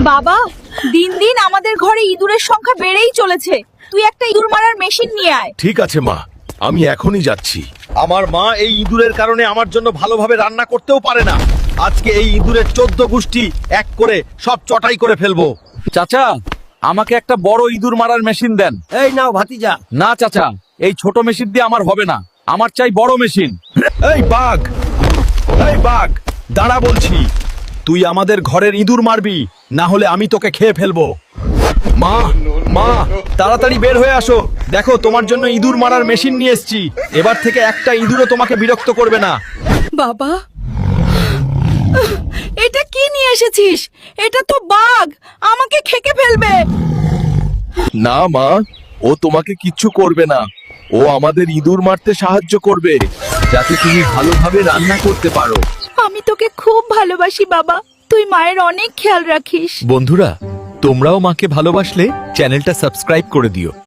বাবা, দিন দিন আমাদের ঘরে ইঁদুরের সংখ্যা বেড়েই চলেছে। তুই একটা ইঁদুর মারার মেশিন নিয়ে আয়। ঠিক আছে মা, আমি এখনই যাচ্ছি। আমার মা এই ইঁদুরের কারণে আমার জন্য ভালোভাবে রান্না করতেও পারে না। আজকে এই ইঁদুরের 14 গোষ্ঠী এক করে সব চটাই করে ফেলবো। চাচা, আমাকে একটা বড় ইঁদুর মারার মেশিন দেন। এই নাও ভাতিজা। না চাচা, এই ছোট মেশিন দিয়ে আমার হবে না, আমার চাই বড় মেশিন। এই বাঘ, এই বাঘ, দাঁড়া বলছি। তুই আমাদের ঘরের ইঁদুর মারবি, না হলে আমি তোকে খেয়ে ফেলবো। মা, মা, তাড়াতাড়ি বের হয়ে আসো। দেখো, তোমার জন্য ইঁদুর মারার মেশিন নিয়ে এসেছি। এবার থেকে একটা ইঁদুরও তোমাকে বিরক্ত করবে না। বাবা, এটা কি নিয়ে এসেছিস? এটা তো বাঘ, আমাকে খেকে ফেলবে। না মা, ও তোমাকে কিচ্ছু করবে না। ও আমাদের ইঁদুর মারতে সাহায্য করবে, যাতে তুমি ভালোভাবে রান্না করতে পারো। আমি তোকে খুব ভালোবাসি বাবা, তুই মায়ের অনেক খেয়াল রাখিস। বন্ধুরা, তোমরাও মাকে ভালোবাসলে চ্যানেলটা সাবস্ক্রাইব করে দিও।